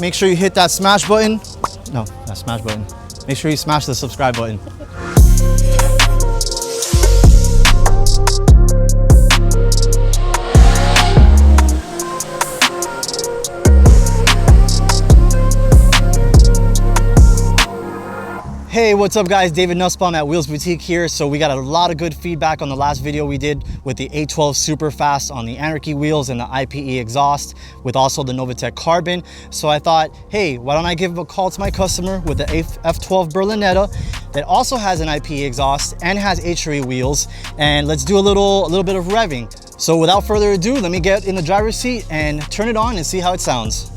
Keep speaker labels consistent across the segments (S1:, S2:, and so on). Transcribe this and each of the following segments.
S1: make sure you hit that smash button. No, not smash button. Make sure you smash the subscribe button. Hey, what's up guys? David Nussbaum at WheelsBoutique here. So we got a lot of good feedback on the last video we did with the A12 Superfast on the Anarchy wheels and the IPE exhaust with also the Novitec Carbon. So I thought, hey, why don't I give a call to my customer with the F12 Berlinetta that also has an IPE exhaust and has HRE wheels, and let's do a little bit of revving. So without further ado, let me get in the driver's seat and turn it on and see how it sounds.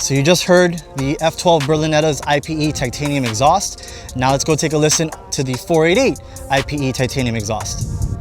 S1: So you just heard the F12 Berlinetta's IPE titanium exhaust. Now let's go take a listen to the 488 IPE titanium exhaust.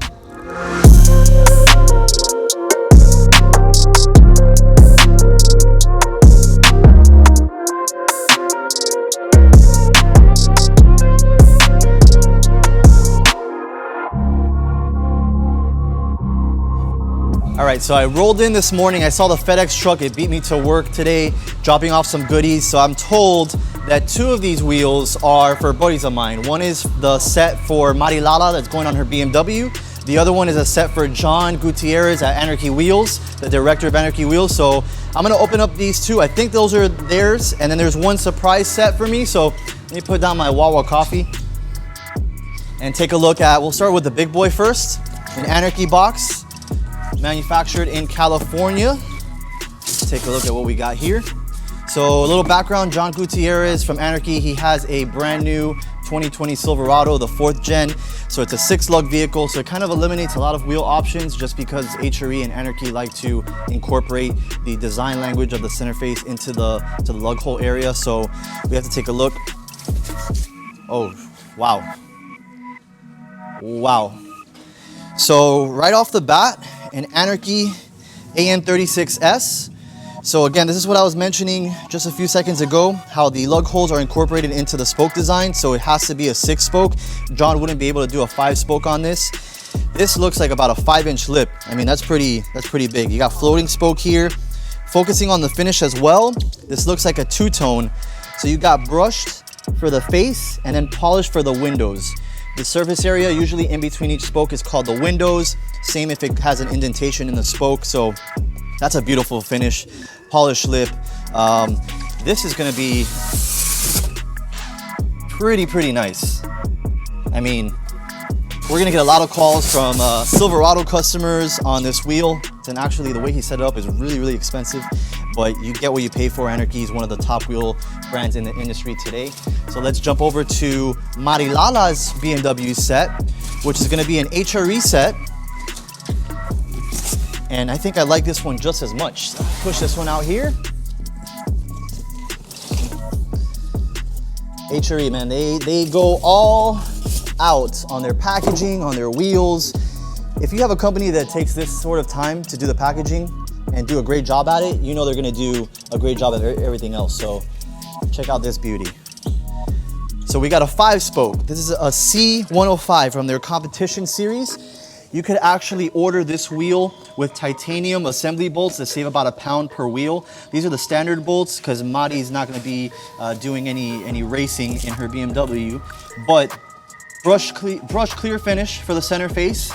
S1: All right, so I rolled in this morning. I saw the FedEx truck. It beat me to work today, dropping off some goodies. So I'm told that two of these wheels are for buddies of mine. One is the set for Marilala that's going on her BMW. The other one is a set for John Gutierrez at Anarchy Wheels, the director of Anarchy Wheels. So I'm gonna open up these two. I think those are theirs. And then there's one surprise set for me. So let me put down my Wawa coffee and take a look at, we'll start with the big boy first, an Anarchy box. Manufactured in California. Let's take a look at what we got here. So a little background, John Gutierrez from Anarchy, he has a brand new 2020 Silverado, the 4th gen. So it's a 6-lug vehicle, so it kind of eliminates a lot of wheel options just because HRE and Anarchy like to incorporate the design language of the center face into the lug hole area. So we have to take a look. Oh, wow. Wow. So right off the bat, an Anarchy AM36S. So again, this is what I was mentioning just a few seconds ago, how the lug holes are incorporated into the spoke design. So it has to be a 6-spoke. John wouldn't be able to do a 5-spoke on this. This looks like about a 5-inch lip. I mean, that's pretty big. You got floating spoke here. Focusing on the finish as well, this looks like a 2-tone. So you got brushed for the face and then polished for the windows. The surface area usually in between each spoke is called the windows. Same if it has an indentation in the spoke. So that's a beautiful finish. Polished lip. This is gonna be pretty nice. I mean, we're gonna get a lot of calls from Silverado customers on this wheel. And actually the way he set it up is really expensive, but you get what you pay for. Anarchy is one of the top wheel brands in the industry today. So let's jump over to Marilala's BMW set, which is gonna be an HRE set. And I think I like this one just as much. So push this one out here. HRE, man, they go all out on their packaging, on their wheels. If you have a company that takes this sort of time to do the packaging and do a great job at it, you know they're gonna do a great job at everything else. So check out this beauty. So we got a 5-spoke. This is a C105 from their competition series. You could actually order this wheel with titanium assembly bolts that save about £1 per wheel. These are the standard bolts because Mari's not gonna be doing any racing in her BMW. But brush clear finish for the center face.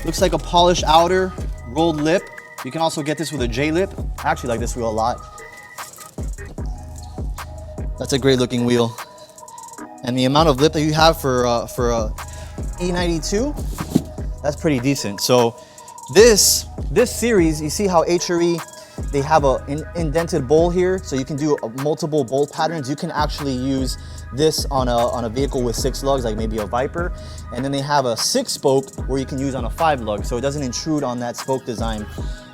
S1: Looks like a polished outer, rolled lip. You can also get this with a J-lip. I actually like this wheel a lot. That's a great looking wheel. And the amount of lip that you have for a E92, that's pretty decent. So this series, you see how HRE, they have an indented bowl here, so you can do multiple bolt patterns. You can actually use this on a vehicle with 6 lugs, like maybe a Viper. And then they have a 6-spoke where you can use on a 5 lug, so it doesn't intrude on that spoke design.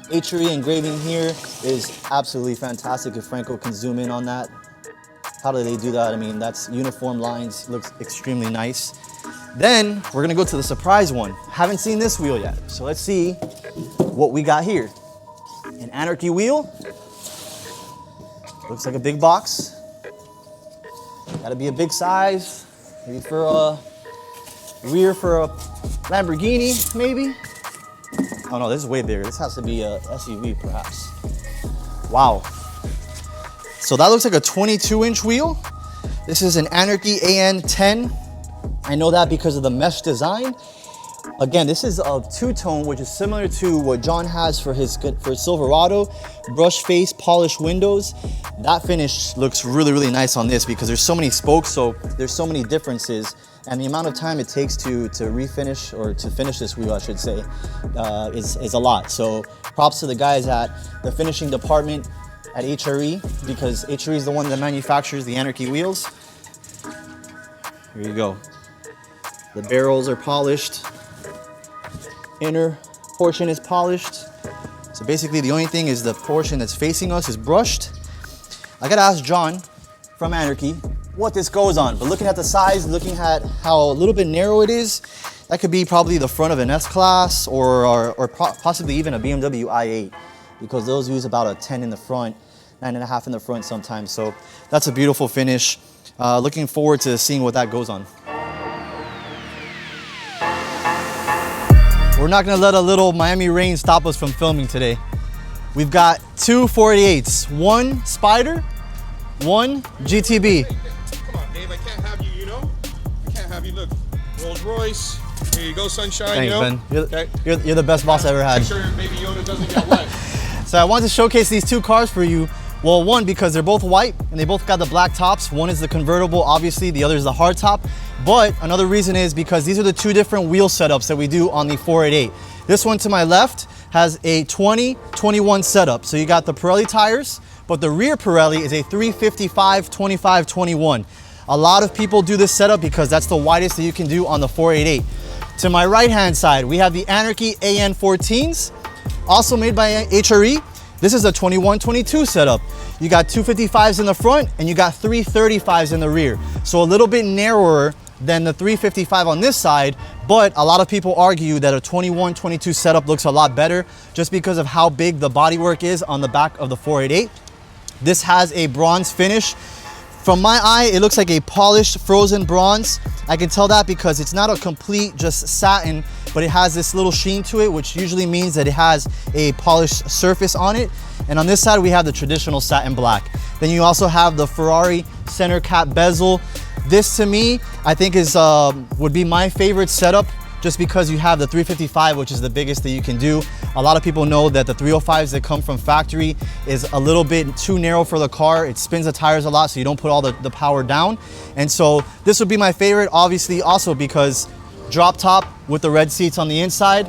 S1: HRE engraving here is absolutely fantastic. If Franco can zoom in on that. How do they do that? I mean, that's uniform lines, looks extremely nice. Then we're gonna go to the surprise one. Haven't seen this wheel yet, so let's see what we got here. An Anarchy wheel. Looks like a big box. Gotta be a big size. Maybe for a rear for a Lamborghini, maybe. Oh no, this is way bigger. This has to be a SUV perhaps. Wow. So that looks like a 22-inch wheel. This is an Anarchy AN10. I know that because of the mesh design. Again, this is a two-tone, which is similar to what John has for his Silverado. Brush face, polished windows. That finish looks really, really nice on this because there's so many spokes, so there's so many differences. And the amount of time it takes to refinish, or to finish this wheel, I should say, is a lot. So props to the guys at the finishing department at HRE, because HRE is the one that manufactures the Anarchy wheels. Here you go. The barrels are polished. Inner portion is polished. So basically the only thing is the portion that's facing us is brushed. I gotta ask John from Anarchy what this goes on, but looking at the size, looking at how a little bit narrow it is, that could be probably the front of an S-Class or possibly even a BMW i8, because those use about a 10 in the front, 9.5 in the front sometimes. So that's a beautiful finish. Looking forward to seeing what that goes on. We're not gonna let a little Miami rain stop us from filming today. We've got two 488s, one Spider, one GTB.
S2: Come on, Dave, I can't have you, you know? I can't have you, look. Rolls Royce, here you go, sunshine,
S1: Thanks,
S2: you know?
S1: Ben. You're the best boss I ever had.
S2: Make sure Baby Yoda doesn't get wet.
S1: So I wanted to showcase these two cars for you. Well, one, because they're both white and they both got the black tops. One is the convertible, obviously, the other is the hard top. But another reason is because these are the two different wheel setups that we do on the 488. This one to my left has a 20-21 setup. So you got the Pirelli tires, but the rear Pirelli is a 355-25-21. A lot of people do this setup because that's the widest that you can do on the 488. To my right-hand side, we have the Anarchy AN14s, also made by HRE. This is a 21-22 setup. You got 255s in the front and you got 335s in the rear. So a little bit narrower than the 355 on this side, but a lot of people argue that a 21-22 setup looks a lot better just because of how big the bodywork is on the back of the 488. This has a bronze finish. From my eye, it looks like a polished frozen bronze. I can tell that because it's not a complete just satin, but it has this little sheen to it, which usually means that it has a polished surface on it. And on this side, we have the traditional satin black. Then you also have the Ferrari center cap bezel. This to me, I think would be my favorite setup, just because you have the 355, which is the biggest that you can do. A lot of people know that the 305s that come from factory is a little bit too narrow for the car. It spins the tires a lot, so you don't put all the power down. And so this would be my favorite, obviously, also because drop top with the red seats on the inside.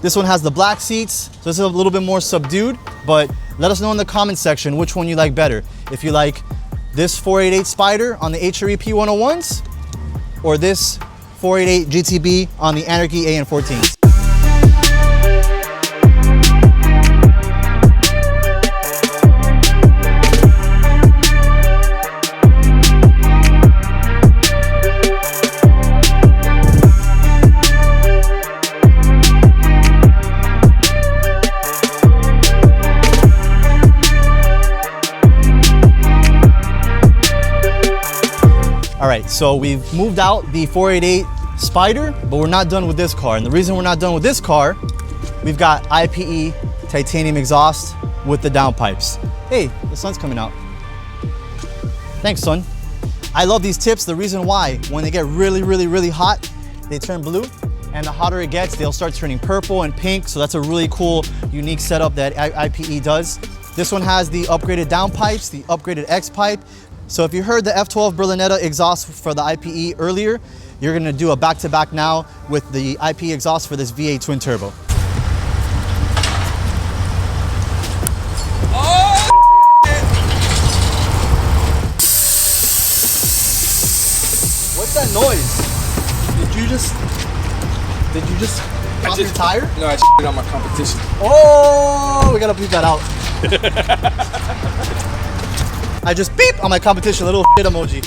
S1: This one has the black seats, so this is a little bit more subdued, but let us know in the comment section which one you like better. If you like this 488 Spider on the HRE P101s, or this 488 GTB on the Anarchy AN14s. All right, so we've moved out the 488 Spider, but we're not done with this car. And the reason we're not done with this car, we've got IPE titanium exhaust with the downpipes. Hey, the sun's coming out. Thanks, son. I love these tips. The reason why, when they get really, really, really hot, they turn blue. And the hotter it gets, they'll start turning purple and pink. So that's a really cool, unique setup that IPE does. This one has the upgraded downpipes, the upgraded X pipe. So if you heard the F12 Berlinetta exhaust for the IPE earlier, you're gonna do a back-to-back now with the IPE exhaust for this V8 twin turbo.
S2: Oh,
S1: What's that noise? Did you just pop your tire?
S2: No, I on my competition.
S1: Oh, we gotta bleep that out. I just beep on my competition, little shit emoji.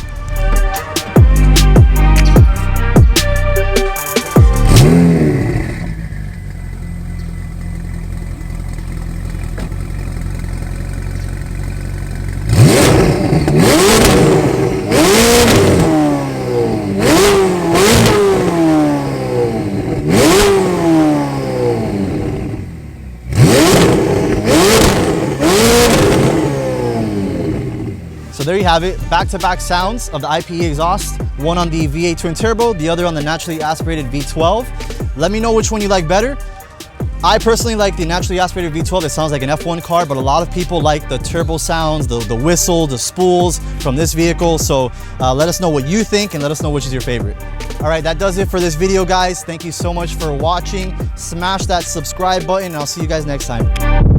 S1: So there you have it, back-to-back sounds of the IPE exhaust, one on the V8 twin turbo, the other on the naturally aspirated V12. Let me know which one you like better. I personally like the naturally aspirated V12. It sounds like an F1 car, but a lot of people like the turbo sounds, the whistle, the spools from this vehicle. So let us know what you think and let us know which is your favorite. All right, that does it for this video, guys. Thank you so much for watching. Smash that subscribe button and I'll see you guys next time.